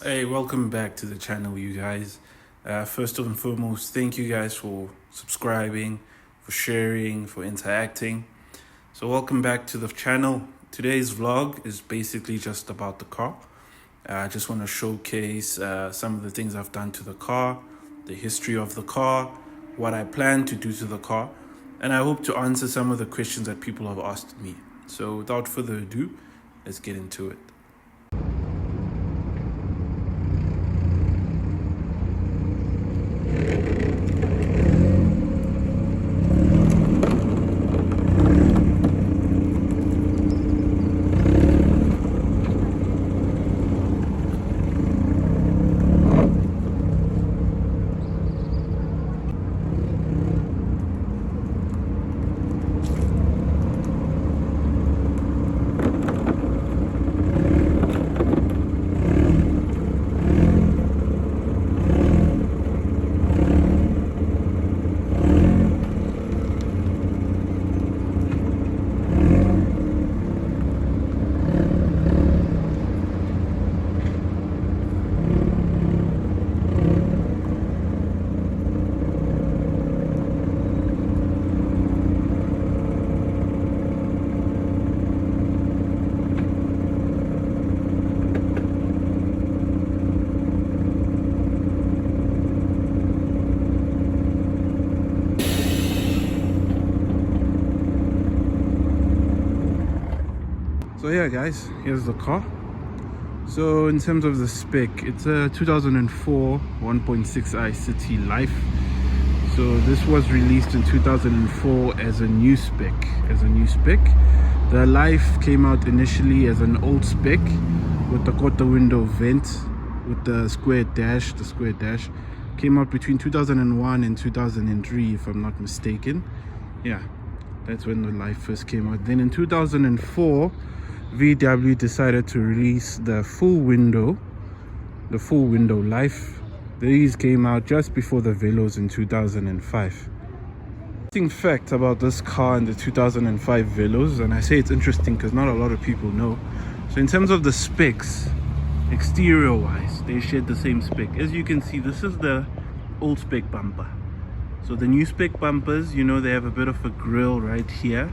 Hey, welcome back to the channel, you guys. First and foremost, thank you guys for subscribing, for sharing, for interacting. So, welcome back to the channel. Today's vlog is basically just about the car. I just want to showcase some of the things I've done to the car, the history of the car, what I plan to do to the car, and I hope to answer some of the questions that people have asked me. So, without further ado, let's get into it. So yeah guys, here's the car. So in terms of the spec, it's a 2004 1.6i Citi Life. So this was released in 2004 as a new spec. The Life came out initially as an old spec with the quarter window vent with the square dash. The square dash came out between 2001 and 2003 if I'm not mistaken. Yeah, that's when the Life first came out. Then in 2004 VW decided to release the full window Life. These came out just before the Velos in 2005. Interesting fact about this car and the 2005 Velos, and I say it's interesting because not a lot of people know. So in terms of the specs, exterior wise, they shared the same spec. As you can see, this is the old spec bumper. So the new spec bumpers, you know, they have a bit of a grille right here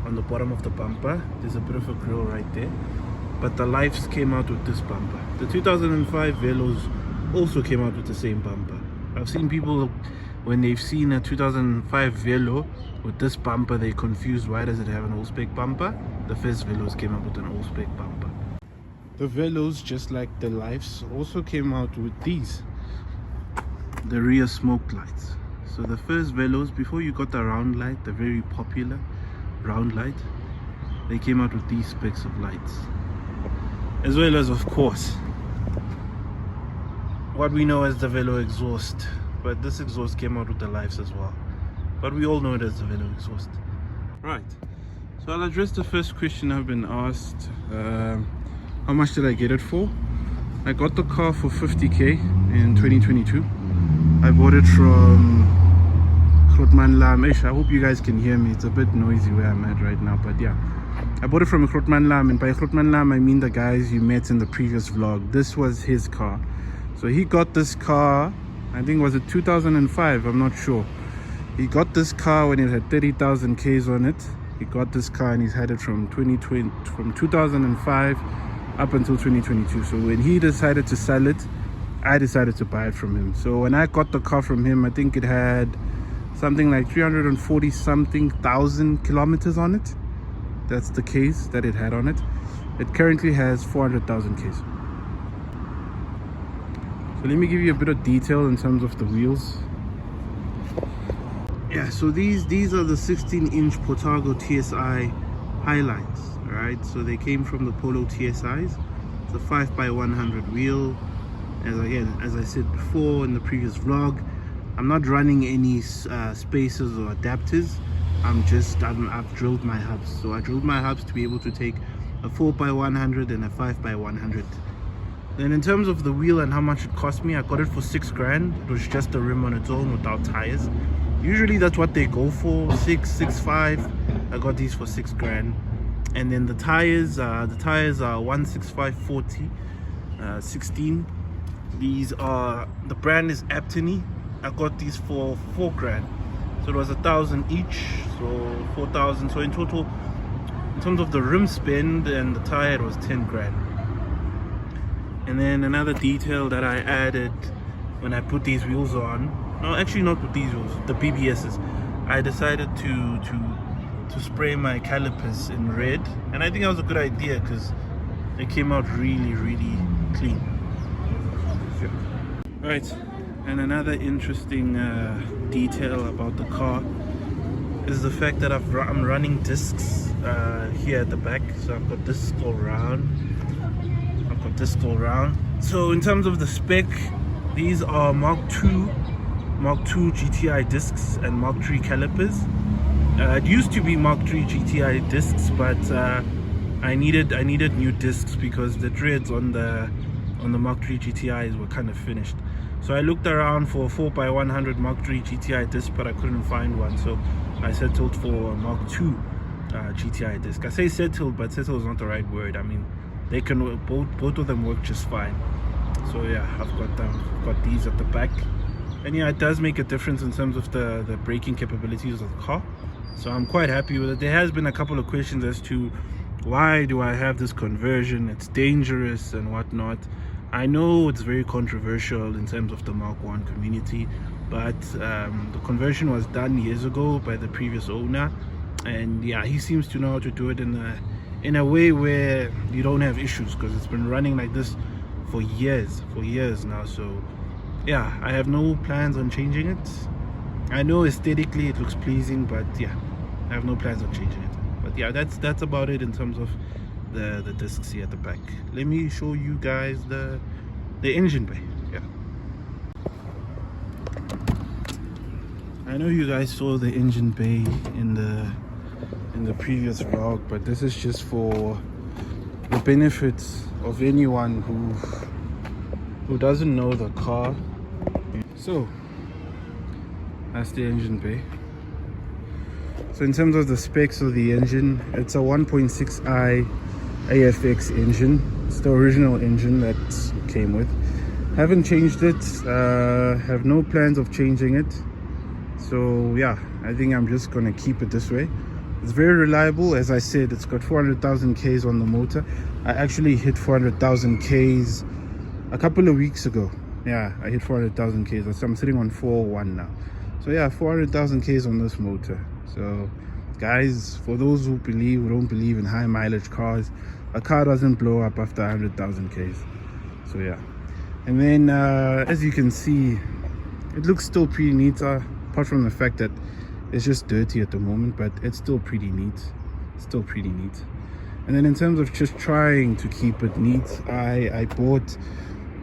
on the bottom of the bumper. There's a bit of a grille right there, but the Lifes came out with this bumper. The 2005 Velos also came out with the same bumper. I've seen people, when they've seen a 2005 Velo with this bumper, they're confused. Why does it have an old spec bumper? The first Velos came out with an old spec bumper. The Velos, just like the Lifes, also came out with these, the rear smoke lights. So the first Velos, before you got the round light, the very popular round light, they came out with these specs of lights, as well as, of course, what we know as the Velo exhaust. But this exhaust came out with the Lives as well, but we all know it as the Velo exhaust. Right, so I'll address the first question I've been asked. How much did I get it for? I got the car for 50k in 2022. I bought it from I hope you guys can hear me. It's a bit noisy where I'm at right now, but yeah, I bought it from Lam, and by Lam I mean the guys you met in the previous vlog. This was his car. So he got this car, I think was it 2005, I'm not sure. He got this car when it had 30,000 Ks on it. He got this car and he's had it from 2005 up until 2022. So when he decided to sell it, I decided to buy it from him. So when I got the car from him, I think it had something like 340 something thousand kilometers on it. That's the Ks that it had on it. It currently has 400,000 Ks. So let me give you a bit of detail in terms of the wheels. Yeah, so these are the 16-inch Portago TSI highlights, right? So they came from the Polo TSIs. It's a 5x100 wheel. As I said before in the previous vlog, I'm not running any spacers or adapters. I've drilled my hubs. So I drilled my hubs to be able to take a 4x100 and a 5x100. Then in terms of the wheel and how much it cost me, I got it for 6 grand. It was just a rim on its own without tires. Usually that's what they go for, 6.5. I got these for 6 grand. And then the tires are 165/40. 16. These are, the brand is Aptony. I got these for 4 grand, so it was 1,000 each, so 4,000. So in total, in terms of the rim spend and the tire, it was 10 grand. And then another detail that I added when I put these wheels on, no, actually not with these wheels, the BBSs, I decided to spray my calipers in red, and I think that was a good idea because they came out really clean. Yeah. Right, and another interesting detail about the car is the fact that I'm running discs here at the back. So I've got discs all around. So in terms of the spec, these are Mark II GTI discs and Mark III calipers. It used to be Mark III GTI discs, but I needed new discs because the treads on the Mark III GTIs were kind of finished. So I looked around for a 4x100 Mark III GTI disc, but I couldn't find one. So I settled for a Mark II GTI disc. I say settled, but settled is not the right word. I mean, they can both of them work just fine. So yeah, I've got these at the back, and yeah, it does make a difference in terms of the braking capabilities of the car. So I'm quite happy with it. There has been a couple of questions as to why do I have this conversion, it's dangerous and whatnot. I know it's very controversial in terms of the Mark I community, but the conversion was done years ago by the previous owner, and yeah, he seems to know how to do it in a way where you don't have issues, because it's been running like this for years now. So yeah, I have no plans on changing it. I know aesthetically it looks pleasing, but yeah, I have no plans on changing it. But yeah, that's about it in terms of the discs here at the back. Let me show you guys the engine bay. Yeah, I know you guys saw the engine bay in the previous vlog, but this is just for the benefits of anyone who doesn't know the car. So that's the engine bay. So in terms of the specs of the engine, it's a 1.6i AFX engine. It's the original engine that came with. Haven't changed it, have no plans of changing it. So yeah, I think I'm just gonna keep it this way. It's very reliable. As I said, it's got 400,000 Ks on the motor. I actually hit 400,000 Ks a couple of weeks ago. Yeah, I hit 400,000 Ks. So I'm sitting on 401 now. So yeah, 400,000 Ks on this motor. So guys, for those who don't believe in high mileage cars, a car doesn't blow up after 100,000 Ks. So yeah, and then as you can see, it looks still pretty neat, apart from the fact that it's just dirty at the moment, but it's still pretty neat. And then in terms of just trying to keep it neat, I bought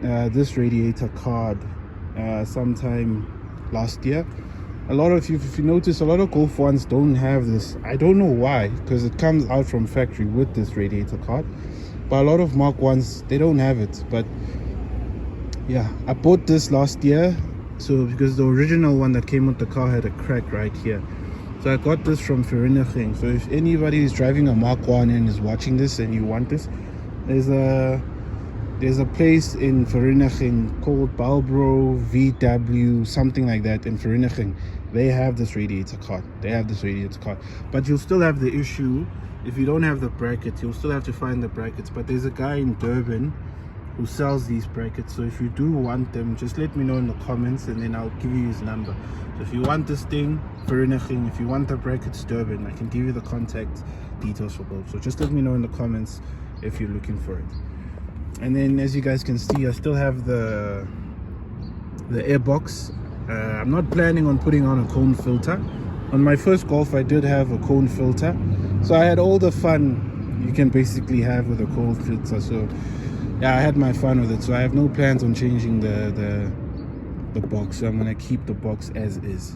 this radiator card sometime last year. A lot of you, if you notice, a lot of Golf 1s don't have this. I don't know why, because it comes out from factory with this radiator card, but a lot of Mark 1s, they don't have it. But yeah, I bought this last year, so because the original one that came with the car had a crack right here. So I got this from Vereeniging. So if anybody is driving a Mark 1 and is watching this and you want this, there's a place in Vereeniging called Balbro VW, something like that, in Vereeniging. They have this radiator card. But you'll still have the issue, if you don't have the brackets, you'll still have to find the brackets. But there's a guy in Durban who sells these brackets. So if you do want them, just let me know in the comments, and then I'll give you his number. So if you want this thing, Vereeniging, if you want the brackets, Durban, I can give you the contact details for both. So just let me know in the comments if you're looking for it. And then as you guys can see, I still have the airbox. I'm not planning on putting on a cone filter. On my first Golf, I did have a cone filter, so I had all the fun you can basically have with a cone filter. So yeah, I had my fun with it. So I have no plans on changing the box. So I'm gonna keep the box as is.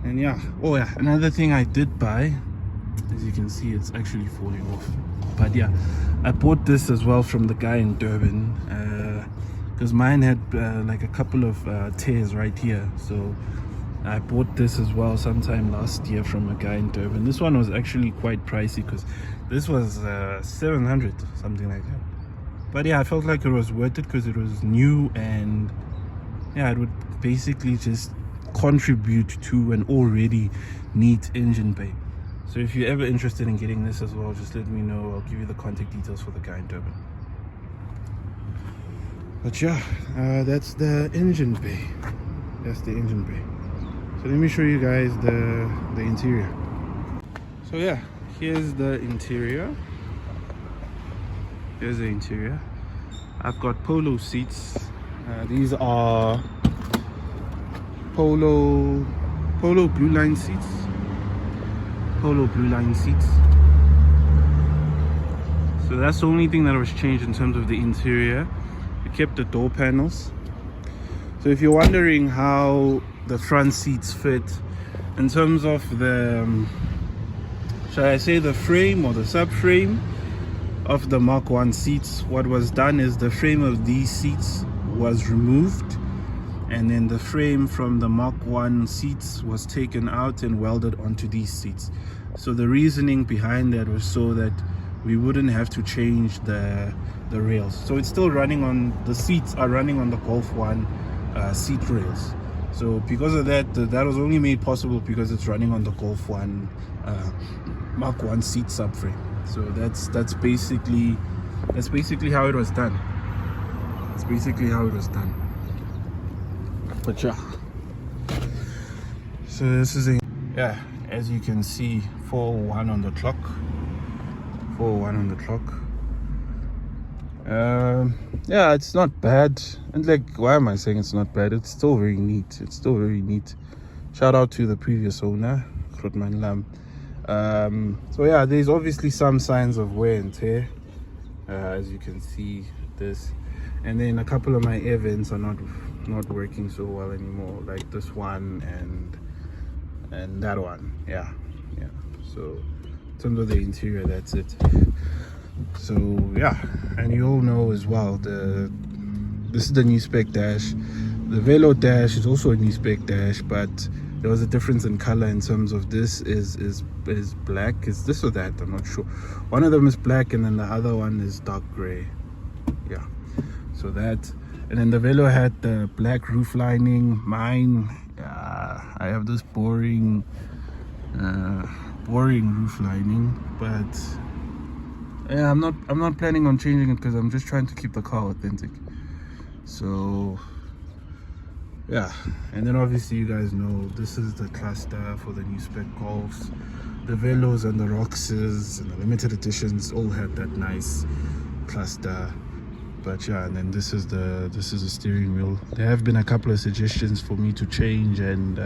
And yeah, oh yeah, another thing I did buy, as you can see, it's actually falling off. But yeah, I bought this as well from the guy in Durban, because mine had like a couple of tears right here. So I bought this as well sometime last year from a guy in Durban. This one was actually quite pricey, because this was 700, something like that. But yeah, I felt like it was worth it because it was new, and yeah, it would basically just contribute to an already neat engine bay. So if you're ever interested in getting this as well, just let me know. I'll give you the contact details for the guy in Durban. But yeah, that's the engine bay. That's the engine bay. So let me show you guys the interior. So yeah, here's the interior. Here's the interior. I've got polo seats. These are polo blue line seats. Polo blue line seats. So that's the only thing that was changed in terms of the interior. We kept the door panels. So if you're wondering how the front seats fit in terms of the shall I say the frame or the subframe of the Mark 1 seats, what was done is the frame of these seats was removed, and then the frame from the Mark 1 seats was taken out and welded onto these seats. So the reasoning behind that was so that we wouldn't have to change the rails. So it's still running on, the seats are running on the Golf 1 seat rails. So because of that, that was only made possible because it's running on the Golf 1 Mark 1 seat subframe. So that's basically how it was done. That's basically how it was done. But yeah, so this is as you can see, 4:01 on the clock. 4:01 on the clock. Yeah, it's not bad. And like, why am I saying it's not bad? It's still very neat. It's still very neat. Shout out to the previous owner, Grootman Lam. So yeah, there's obviously some signs of wear and tear, as you can see this, and then a couple of my air vents are not working so well anymore, like this one and that one. Yeah. So in terms of the interior, that's it. So yeah, and you all know as well, this is the new spec dash. The Velo dash is also a new spec dash, but there was a difference in color in terms of this is black. Is this or that? I'm not sure. One of them is black and then the other one is dark gray. Yeah, so that, and then the Velo had the black roof lining. Mine, I have this boring roof lining, but yeah, I'm not planning on changing it because I'm just trying to keep the car authentic. So yeah, and then obviously you guys know this is the cluster for the new spec Golfs. The Velos and the Roxes and the limited editions all had that nice cluster. But yeah, and then this is the steering wheel. There have been a couple of suggestions for me to change and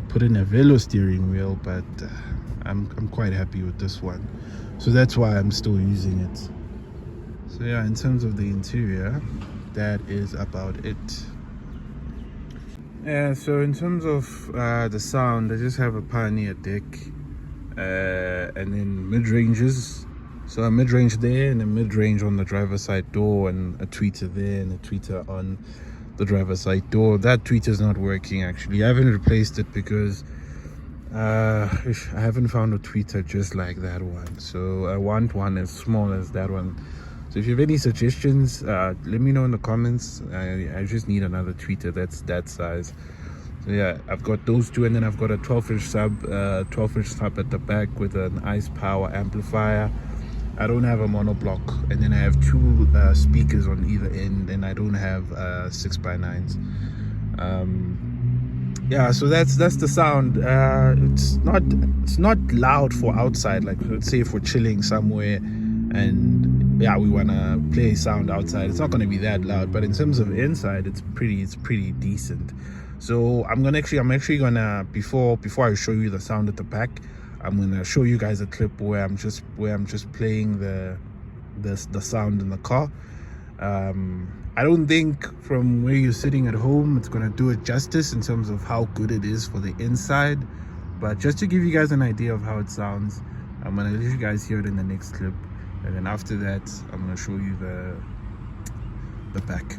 put in a Velo steering wheel, but I'm quite happy with this one. So that's why I'm still using it. So yeah, in terms of the interior, that is about it. Yeah, so in terms of the sound, I just have a Pioneer deck and then mid-ranges. So a mid-range there and a mid-range on the driver's side door, and a tweeter there and a tweeter on the driver's side door. That tweeter is not working actually. I haven't replaced it because I haven't found a tweeter just like that one. So I want one as small as that one. So if you have any suggestions, let me know in the comments. I just need another tweeter that's that size. So yeah, I've got those two, and then I've got a 12-inch sub at the back with an ICE power amplifier. I don't have a monoblock, and then I have two speakers on either end, and I don't have 6x9s. Yeah, so that's the sound. It's not loud for outside, like let's say if we're chilling somewhere and yeah, we want to play sound outside, it's not going to be that loud. But in terms of inside, it's pretty decent. So I'm actually gonna before I show you the sound at the back, I'm gonna show you guys a clip where I'm just playing the sound in the car. I don't think from where you're sitting at home it's gonna do it justice in terms of how good it is for the inside, but just to give you guys an idea of how it sounds, I'm gonna let you guys hear it in the next clip, and then after that I'm gonna show you the back.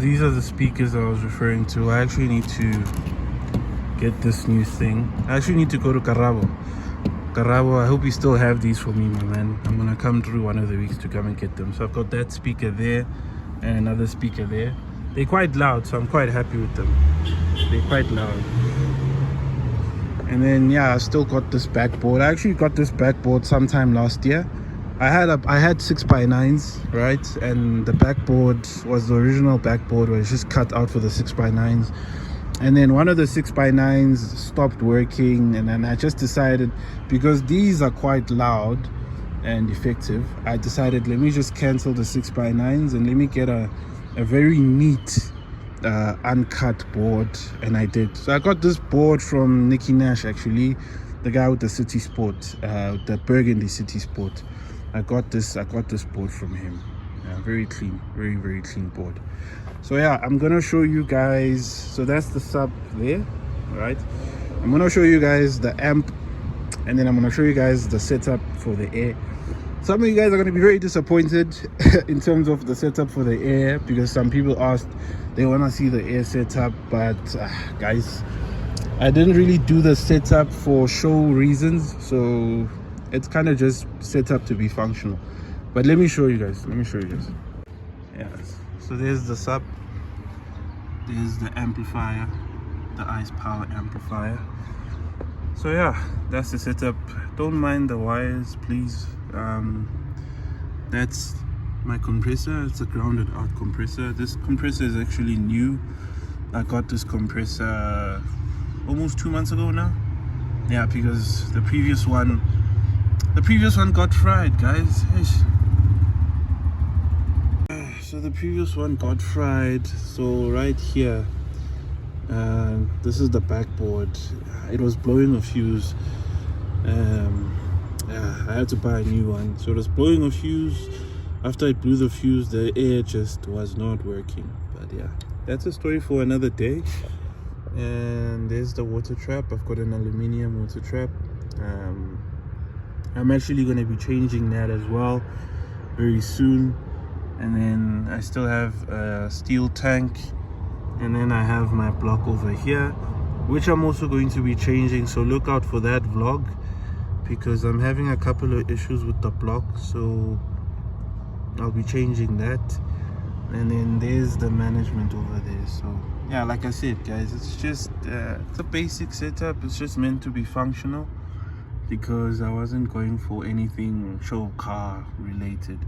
these are the speakers I was referring to. I actually need to get this new thing. I actually need to go to Karabo. I hope you still have these for me, my man. I'm gonna come through one of the weeks to come and get them. So I've got that speaker there and another speaker there. They're quite loud, so I'm quite happy with them. They're quite loud. And then yeah, I still got this backboard. I actually got this backboard sometime last year. I had 6x9s, right? And the backboard was the original backboard where it's just cut out for the 6x9s. And then one of the 6x9s stopped working, and then I just decided, because these are quite loud and effective, I decided let me just cancel the 6x9s and let me get a very neat uncut board. And I did. So I got this board from Nicky Nash, actually, the guy with the Citi Sport, the burgundy Citi Sport. I got this board from him. Yeah, very clean, very clean board. So yeah, I'm gonna show you guys. So that's the sub there, right? I'm gonna show you guys the amp, and then I'm gonna show you guys the setup for the air. Some of you guys are gonna be very disappointed in terms of the setup for the air, because some people asked, they wanna see the air setup, but guys, I didn't really do the setup for show reasons, so it's kind of just set up to be functional. But let me show you guys. Yeah, so there's the sub, there's the amplifier, the ice power amplifier. So yeah, that's the setup. Don't mind the wires, please. That's my compressor. It's a grounded out compressor. This compressor is actually new. I got this compressor almost 2 months ago now. Yeah, because the previous one got fried, guys. So the previous one got fried. So right here, this is the backboard. It was blowing a fuse. Yeah, I had to buy a new one. So it was blowing a fuse. After I blew the fuse, the air just was not working. But yeah, that's a story for another day. And there's the water trap. I've got an aluminium water trap. I'm actually going to be changing that as well very soon. And then I still have a steel tank, and then I have my block over here, which I'm also going to be changing. So look out for that vlog, because I'm having a couple of issues with the block, so I'll be changing that. And then there's the management over there. So yeah, like I said, guys, it's just it's a basic setup. It's just meant to be functional, because I wasn't going for anything show car related.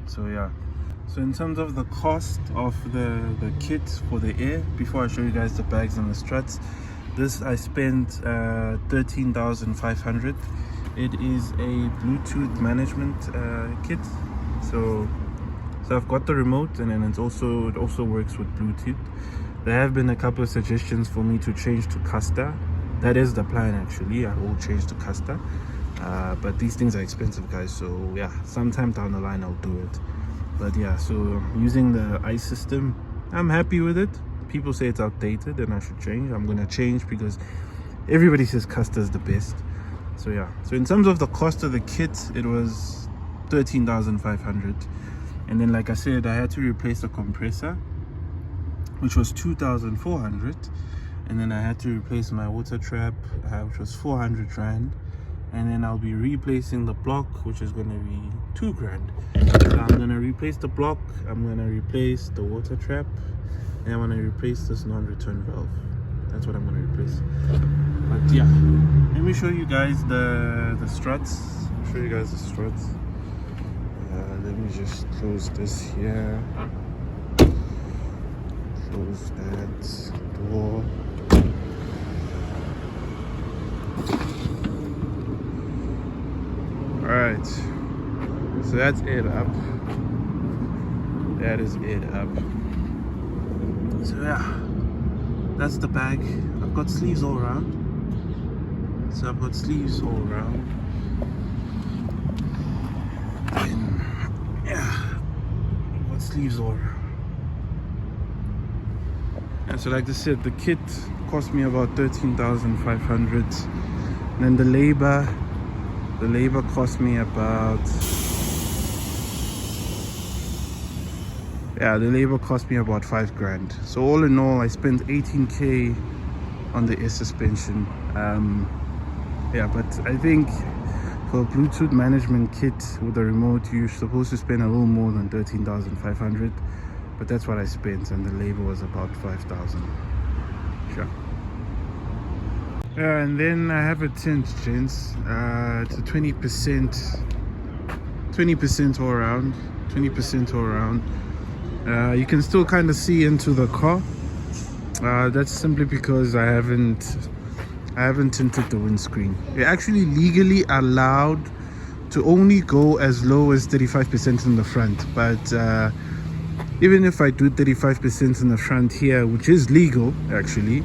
So yeah, so in terms of the cost of the kit for the air, before I show you guys the bags and the struts, this I spent 13,500. It is a Bluetooth management kit. So I've got the remote, and then it also works with Bluetooth. There have been a couple of suggestions for me to change to Custer. That is the plan, actually. I will change to Custer. But these things are expensive, guys, so yeah, sometime down the line I'll do it. But yeah, so using the ice system, I'm happy with it. People say it's outdated and I should change. I'm gonna change because everybody says Custer is the best. So yeah, so in terms of the cost of the kit, it was 13,500. And then, like I said, I had to replace the compressor, which was 2,400. And then I had to replace my water trap, which was 400 rand. And then I'll be replacing the block, which is going to be 2 grand. So I'm going to replace the block, I'm going to replace the water trap, and I'm going to replace this non-return valve. That's what I'm going to replace. But yeah, let me show you guys the struts. I'll show you guys the struts. Let me just close this here. Close that door. Alright, so that's it up. That is it up. So yeah, that's the bag. I've got sleeves all around. So I've got sleeves all around. And yeah, I've got sleeves all around. And so like I said, the kit cost me about 13,500. And then the labor cost me about Yeah, the labor cost me about 5 grand. So all in all, I spent 18k on the air suspension. Yeah, but I think for a Bluetooth management kit with a remote, you're supposed to spend a little more than 13,500. But that's what I spent, and the labor was about 5,000. Sure. Yeah, and then I have a tint, gents. It's a 20% all around. 20% all around. You can still kind of see into the car. That's simply because I haven't tinted the windscreen. You're actually legally allowed to only go as low as 35% in the front, but even if I do 35% in the front here, which is legal actually,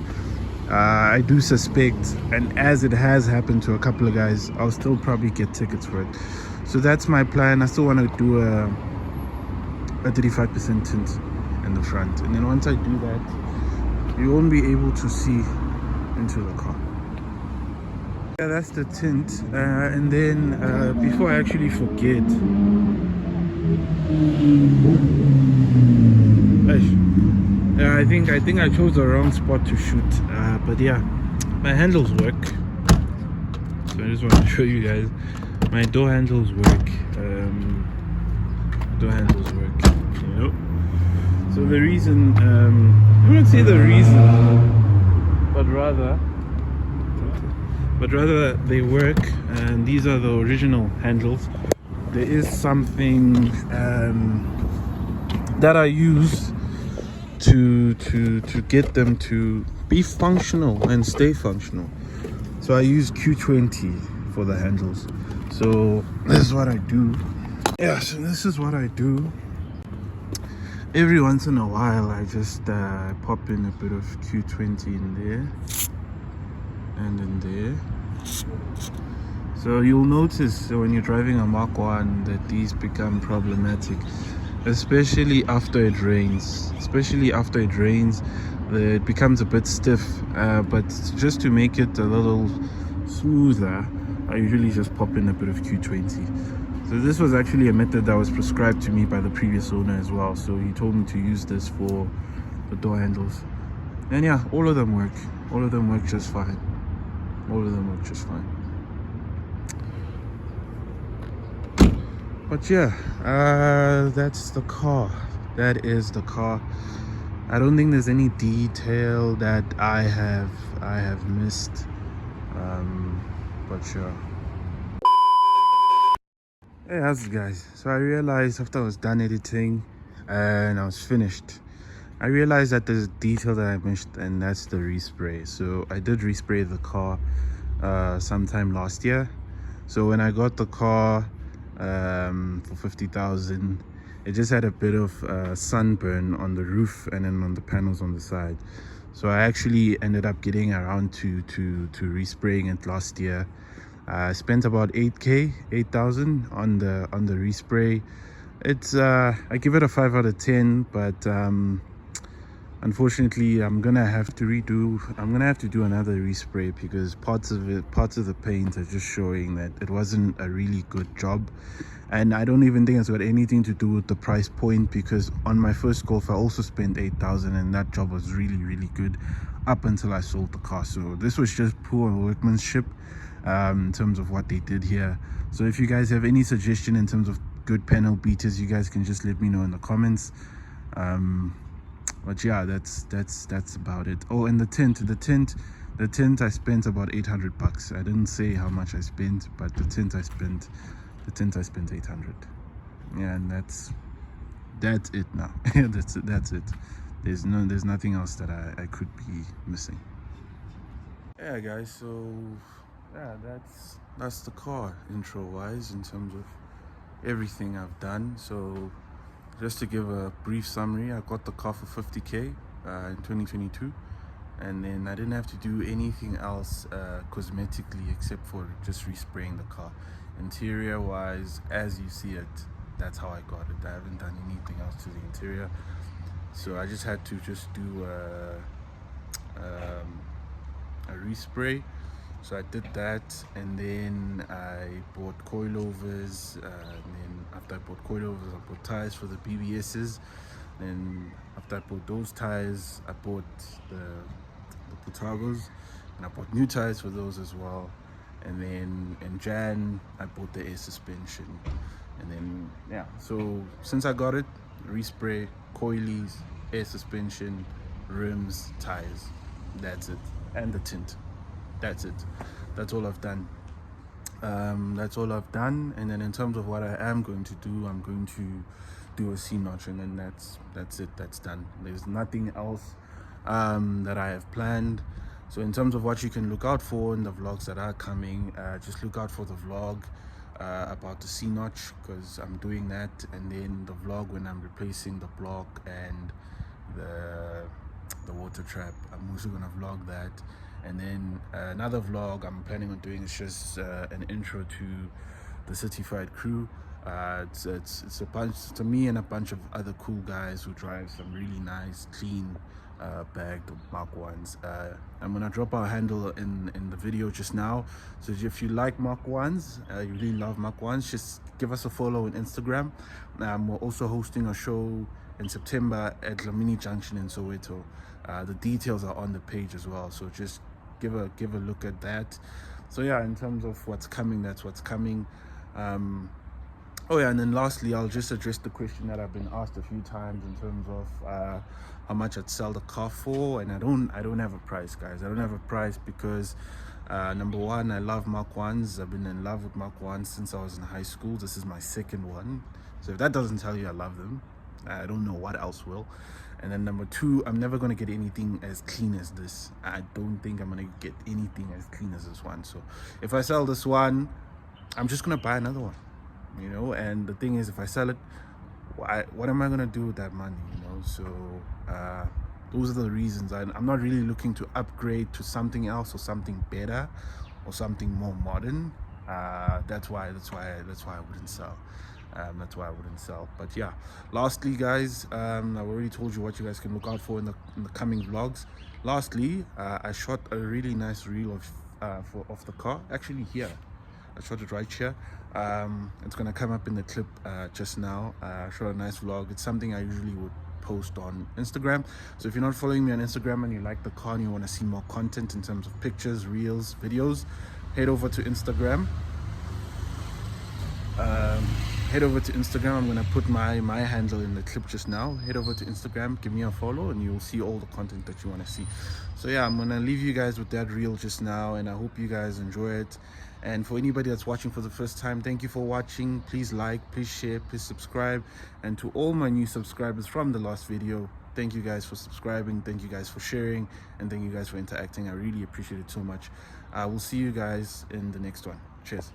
I do suspect, and as it has happened to a couple of guys, I'll still probably get tickets for it. So that's my plan. I still want to do a 35% tint in the front, and then once I do that, you won't be able to see into the car. Yeah, that's the tint. And then before I actually forget, I think I chose the wrong spot to shoot. But yeah, my handles work. So I just want to show you guys. My door handles work. Door handles work. You know. So the reason, I wouldn't say the reason, but rather they work, and these are the original handles. There is something that I use to get them to be functional and stay functional. So I use Q20 for the handles. So this is what I do. Yeah, so this is what I do. Every once in a while, I just pop in a bit of Q20 in there and in there. So you'll notice when you're driving a Mark 1 that these become problematic, especially after it rains. It becomes a bit stiff. But just to make it a little smoother, I usually just pop in a bit of Q20. So this was actually a method that was prescribed to me by the previous owner as well. So he told me to use this for the door handles. And yeah, all of them work. All of them work just fine. But yeah, that's the car. That is the car. I don't think there's any detail that I have missed. But sure. Hey, how's it, guys? So I realized after I was done editing and I was finished, I realized that there's a detail that I missed, and that's the respray. So I did respray the car sometime last year. So when I got the car for 50,000, it just had a bit of sunburn on the roof and then on the panels on the side. So I actually ended up getting around to respraying it last year. I spent about 8,000 on the respray. It's I give it a 5 out of 10, but unfortunately I'm gonna have to do another respray because parts of the paint are just showing that it wasn't a really good job. And I don't even think it's got anything to do with the price point, because on my first Golf I also spent 8,000 and that job was really good up until I sold the car. So this was just poor workmanship in terms of what they did here. So if you guys have any suggestion in terms of good panel beaters, you guys can just let me know in the comments. But yeah, that's about it. Oh, and the tint I spent about 800 bucks. I didn't say how much I spent, but the tint I spent 800. Yeah, and that's it now. that's it. There's nothing else that I could be missing. Yeah, guys, so yeah, that's the car intro wise in terms of everything I've done. So just to give a brief summary, I got the car for 50k in 2022, and then I didn't have to do anything else cosmetically except for just respraying the car. Interior wise, as you see it, that's how I got it. I haven't done anything else to the interior, so I just had to just do a respray. So I did that, and then I bought coilovers, and then after I bought coilovers, I bought tires for the BBSs. Then after I bought those tires, I bought the Putagos, and I bought new tires for those as well. And then in Jan, I bought the air suspension. And then, yeah, so since I got it, respray, coilies, air suspension, rims, tires. That's it. And the tint. That's it. That's all I've done. That's all I've done. And then in terms of what I am going to do, I'm going to do a C-notch, and then that's it. That's done. There's nothing else that I have planned. So in terms of what you can look out for in the vlogs that are coming, just look out for the vlog about the C-notch, because I'm doing that, and then the vlog when I'm replacing the block and the water trap. I'm also gonna vlog that. And then another vlog I'm planning on doing is just an intro to the certified crew. It's a bunch, to me and a bunch of other cool guys who drive some really nice, clean, bagged Mark 1s. I'm gonna drop our handle in the video just now. So if you like Mark 1s, you really love Mark 1s, just give us a follow on Instagram. We're also hosting a show in September at Lamini Junction in Soweto. The details are on the page as well, so just give a look at that. So yeah, in terms of what's coming, that's what's coming. Oh yeah, and then lastly, I'll just address the question that I've been asked a few times in terms of how much I'd sell the car for. And I don't have a price, guys. I don't have a price because number one, I love Mark 1s. I've been in love with Mark 1s since I was in high school. This is my second one, so if that doesn't tell you I love them, I don't know what else will. And then number two, I'm never going to get anything as clean as this. I don't think I'm going to get anything as clean as this one. So if I sell this one, I'm just going to buy another one, you know. And the thing is, if I sell it, what am I going to do with that money, you know? So those are the reasons. I'm not really looking to upgrade to something else or something better or something more modern. That's why I wouldn't sell. That's why I wouldn't sell. But yeah, lastly, guys, I've already told you what you guys can look out for in the coming vlogs. Lastly, I shot a really nice reel of the car, actually here. I shot it right here. It's gonna come up in the clip just now. I shot a nice vlog. It's something I usually would post on Instagram. So if you're not following me on Instagram and you like the car and you want to see more content in terms of pictures, reels, videos, head over to Instagram. Head over to Instagram. I'm gonna put my handle in the clip just now. Head over to Instagram, give me a follow, and you'll see all the content that you want to see. So yeah, I'm gonna leave you guys with that reel just now, and I hope you guys enjoy it. And for anybody that's watching for the first time, thank you for watching. Please like, please share, please subscribe. And to all my new subscribers from the last video, thank you guys for subscribing, thank you guys for sharing, and thank you guys for interacting. I really appreciate it so much. I will see you guys in the next one. Cheers.